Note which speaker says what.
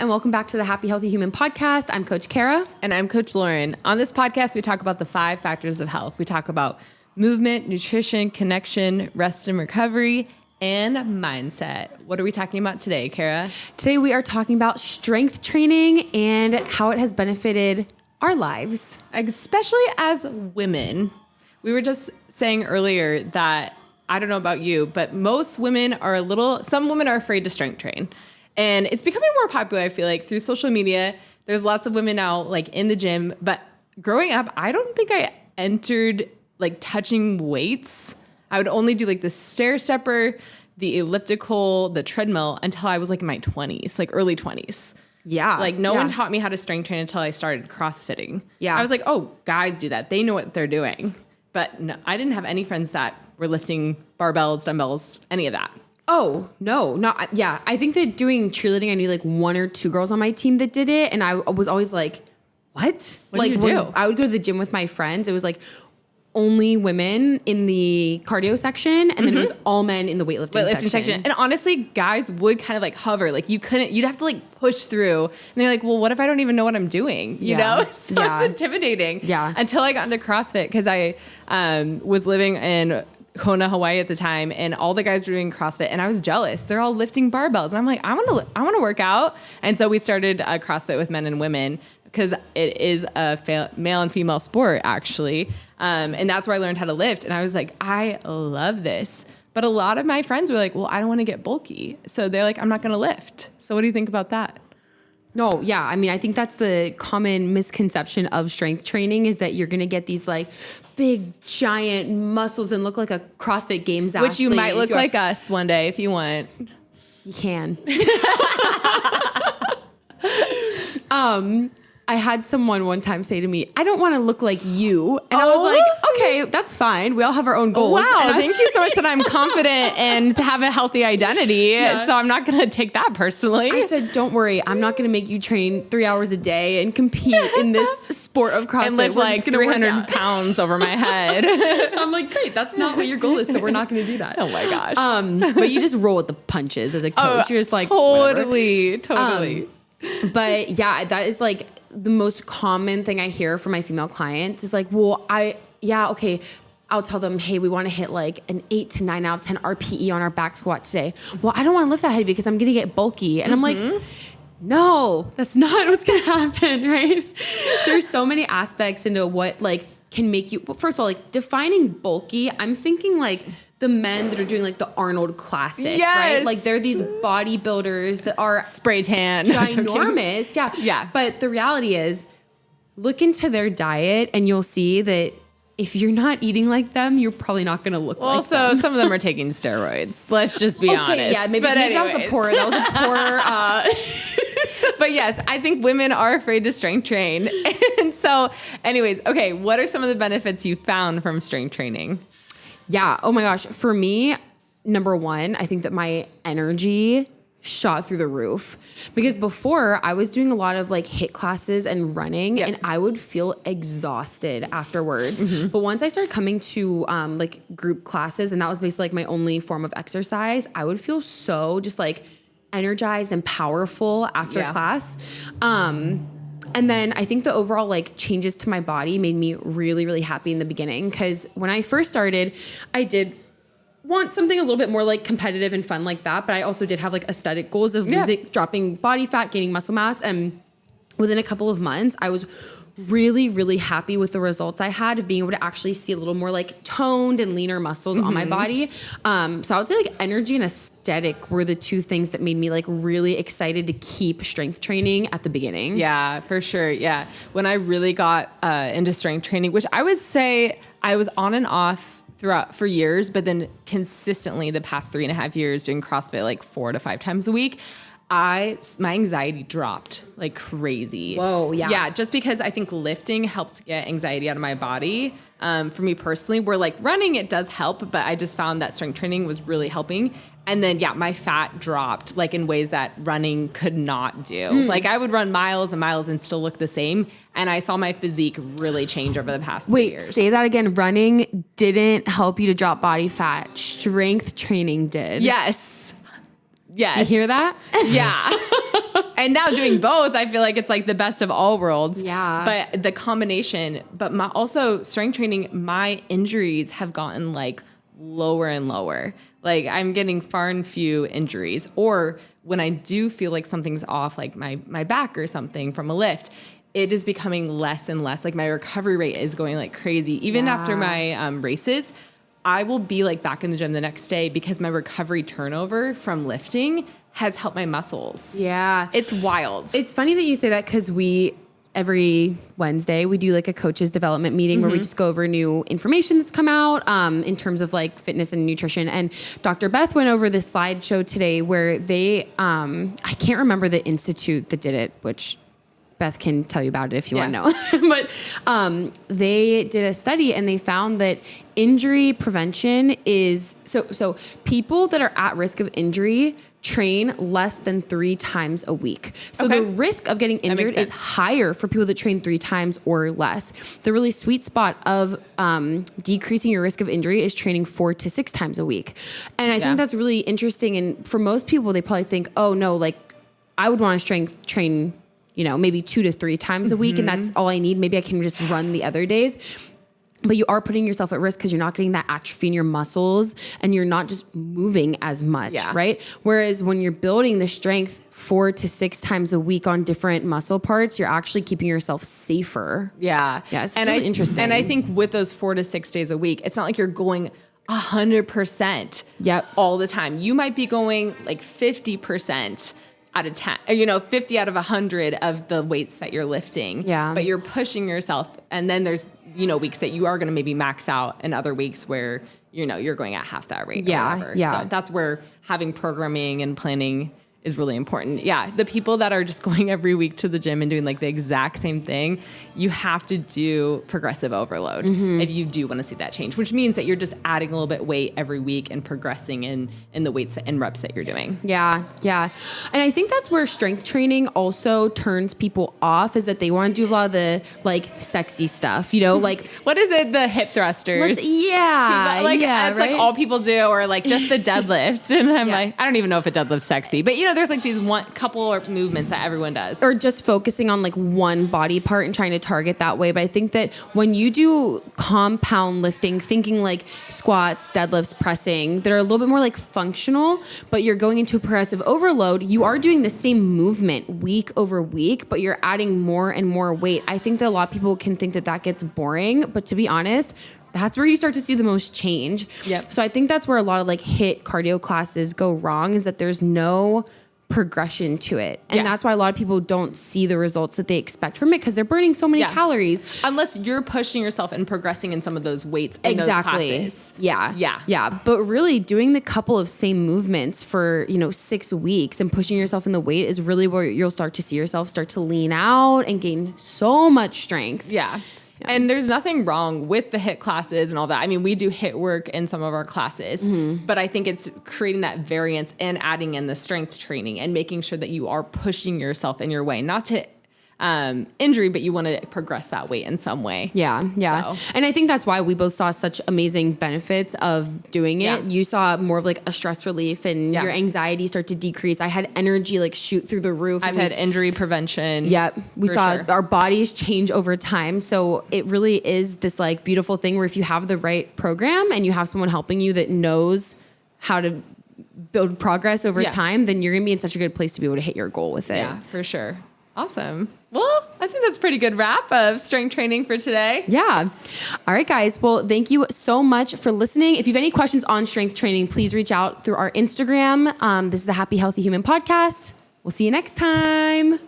Speaker 1: and welcome back to the Happy Healthy Human Podcast. I'm Coach Kara.
Speaker 2: And I'm Coach Lauren. On this podcast, we talk about the 5 factors of health. We talk about movement, nutrition, connection, rest and recovery, and mindset. What are we talking about today, Kara?
Speaker 1: Today we are talking about strength training and how it has benefited our lives.
Speaker 2: Especially as women. We were just saying earlier that, I don't know about you, but most women are some women are afraid to strength train. And it's becoming more popular, I feel like, through social media. There's lots of women now, like, in the gym. But growing up, I don't think I entered, like, touching weights. I would only do, like, the stair stepper, the elliptical, the treadmill until I was, like, in my 20s, like, early 20s.
Speaker 1: Yeah.
Speaker 2: Like, no one taught me how to strength train until I started CrossFitting.
Speaker 1: Yeah.
Speaker 2: I was like, oh, guys do that. They know what they're doing. But no, I didn't have any friends that were lifting barbells, dumbbells, any of that.
Speaker 1: Oh, no, not, yeah. I think that doing cheerleading, I knew like 1 or 2 girls on my team that did it. And I was always like, what?
Speaker 2: What
Speaker 1: like
Speaker 2: do you
Speaker 1: when
Speaker 2: do?
Speaker 1: I would go to the gym with my friends. It was like only women in the cardio section. And then it was all men in the weightlifting section.
Speaker 2: And honestly, guys would kind of like hover. Like you'd have to like push through. And they're like, well, what if I don't even know what I'm doing? You know? So it's intimidating.
Speaker 1: Yeah.
Speaker 2: Until I got into CrossFit because I was living in Kona, Hawaii at the time, and all the guys were doing CrossFit, and I was jealous. They're all lifting barbells, and I'm like, I want to work out. And so we started CrossFit with men and women because it is a male and female sport, actually. And that's where I learned how to lift. And I was like, I love this. But a lot of my friends were like, well, I don't want to get bulky. So they're like, I'm not going to lift. So what do you think about that?
Speaker 1: No, yeah. I mean, I think that's the common misconception of strength training is that you're going to get these like big, giant muscles and look like a CrossFit Games athlete.
Speaker 2: Which you might look like us one day if you want.
Speaker 1: You can. I had someone one time say to me, I don't want to look like you. And I was like, okay, that's fine. We all have our own goals.
Speaker 2: Wow. Thank you so much that I'm confident and have a healthy identity. Yeah. So I'm not going to take that personally.
Speaker 1: I said, don't worry. I'm not going to make you train 3 hours a day and compete in this sport of CrossFit.
Speaker 2: And lift like 300 pounds over my head.
Speaker 1: I'm like, great. That's not what your goal is. So we're not going to do that.
Speaker 2: Oh my gosh.
Speaker 1: But you just roll with the punches as a coach. You're just like,
Speaker 2: totally.
Speaker 1: But yeah, that is like the most common thing I hear from my female clients is like, well, I'll tell them, hey, we want to hit like an 8 to 9 out of 10 RPE on our back squat today. Well, I don't want to lift that heavy because I'm going to get bulky. And I'm like, no, that's not what's going to happen, right? There's so many aspects into what like can make you, well, first of all, like defining bulky, I'm thinking like the men that are doing like the Arnold Classic, right? Like they're these bodybuilders that are
Speaker 2: spray tan,
Speaker 1: ginormous. Yeah. But the reality is, look into their diet and you'll see that if you're not eating like them, you're probably not going to look like them.
Speaker 2: Also, some of them are taking steroids. Let's just be honest.
Speaker 1: Yeah, maybe that was a poor.
Speaker 2: But yes, I think women are afraid to strength train. And so anyways, okay, what are some of the benefits you found from strength training?
Speaker 1: Yeah. Oh my gosh. For me, number one, I think that my energy shot through the roof because before I was doing a lot of like HIIT classes and running and I would feel exhausted afterwards. But once I started coming to like group classes and that was basically like my only form of exercise, I would feel so just like energized and powerful after class. And then I think the overall like changes to my body made me really, really happy in the beginning. Cause when I first started, I did want something a little bit more like competitive and fun like that. But I also did have like aesthetic goals of dropping body fat, gaining muscle mass. And within a couple of months, I was really, really happy with the results I had of being able to actually see a little more like toned and leaner muscles on my body. So I would say like energy and aesthetic were the 2 things that made me like really excited to keep strength training at the beginning.
Speaker 2: Yeah, for sure. Yeah. When I really got into strength training, which I would say I was on and off throughout for years, but then consistently the past 3.5 years doing CrossFit like 4 to 5 times a week, my anxiety dropped like crazy.
Speaker 1: Whoa, yeah.
Speaker 2: Yeah, just because I think lifting helped get anxiety out of my body. For me personally, where like running, it does help, but I just found that strength training was really helping. And then, my fat dropped like in ways that running could not do. Like I would run miles and miles and still look the same. And I saw my physique really change over the past 3 years.
Speaker 1: Wait, say that again. Running didn't help you to drop body fat. Strength training did.
Speaker 2: Yes.
Speaker 1: You hear that?
Speaker 2: Yeah. And now doing both, I feel like it's like the best of all worlds.
Speaker 1: Yeah.
Speaker 2: But the combination, but also strength training, my injuries have gotten like lower and lower. Like I'm getting far and few injuries. Or when I do feel like something's off, like my back or something from a lift, it is becoming less and less. Like my recovery rate is going like crazy. Even after my races, I will be like back in the gym the next day because my recovery turnover from lifting has helped my muscles.
Speaker 1: Yeah.
Speaker 2: It's wild.
Speaker 1: It's funny that you say that because every Wednesday we do like a coaches development meeting where we just go over new information that's come out in terms of like fitness and nutrition. And Dr. Beth went over this slideshow today where they, I can't remember the institute that did it, which Beth can tell you about it if you want to know. But they did a study and they found that injury prevention is so people that are at risk of injury train less than 3 times a week. So the risk of getting injured is higher for people that train 3 times or less. The really sweet spot of decreasing your risk of injury is training 4 to 6 times a week. And I think that's really interesting. And for most people, they probably think, oh no, like I would want to strength train, maybe 2 to 3 times a week. And that's all I need. Maybe I can just run the other days. But you are putting yourself at risk because you're not getting that atrophy in your muscles and you're not just moving as much, right? Whereas when you're building the strength 4 to 6 times a week on different muscle parts, you're actually keeping yourself safer.
Speaker 2: Yeah.
Speaker 1: Yeah, it's really interesting.
Speaker 2: And I think with those 4 to 6 days a week, it's not like you're going 100% all the time. You might be going like 50% out of 10, 50 out of 100 of the weights that you're lifting.
Speaker 1: Yeah.
Speaker 2: But you're pushing yourself. And then there's, weeks that you are going to maybe max out and other weeks where, you're going at half that rate. Or whatever.
Speaker 1: Yeah.
Speaker 2: So that's where having programming and planning is really important. Yeah. The people that are just going every week to the gym and doing like the exact same thing, you have to do progressive overload if you do want to see that change, which means that you're just adding a little bit weight every week and progressing in the weights and reps that you're doing.
Speaker 1: Yeah. Yeah. And I think that's where strength training also turns people off, is that they want to do a lot of the like sexy stuff, like
Speaker 2: what is it? The hip thrusters. It's like all people do, or like just the deadlift. And I'm like, I don't even know if a deadlift's sexy, but there's like these couple of movements that everyone does.
Speaker 1: Or just focusing on like one body part and trying to target that way. But I think that when you do compound lifting, thinking like squats, deadlifts, pressing, that are a little bit more like functional, but you're going into a progressive overload, you are doing the same movement week over week, but you're adding more and more weight. I think that a lot of people can think that gets boring, but to be honest, that's where you start to see the most change.
Speaker 2: Yep.
Speaker 1: So I think that's where a lot of like HIIT cardio classes go wrong, is that there's no progression to it. And that's why a lot of people don't see the results that they expect from it, because they're burning so many calories.
Speaker 2: Unless you're pushing yourself and progressing in some of those weights in those classes.
Speaker 1: Yeah. But really doing the couple of same movements for, 6 weeks and pushing yourself in the weight is really where you'll start to see yourself start to lean out and gain so much strength.
Speaker 2: Yeah. And there's nothing wrong with the HIIT classes and all that. I mean, we do HIIT work in some of our classes, but I think it's creating that variance and adding in the strength training and making sure that you are pushing yourself in your way, not to injury, but you want to progress that weight in some way.
Speaker 1: Yeah. So. And I think that's why we both saw such amazing benefits of doing it. Yeah. You saw more of like a stress relief and your anxiety start to decrease. I had energy like shoot through the roof.
Speaker 2: I've had injury prevention.
Speaker 1: Yep. We saw our bodies change over time. So it really is this like beautiful thing where if you have the right program and you have someone helping you that knows how to build progress over time, then you're going to be in such a good place to be able to hit your goal with it.
Speaker 2: Yeah, for sure. Awesome. Well, I think that's a pretty good wrap of strength training for today.
Speaker 1: Yeah. All right, guys. Well, thank you so much for listening. If you have any questions on strength training, please reach out through our Instagram. This is the Happy Healthy Human Podcast. We'll see you next time.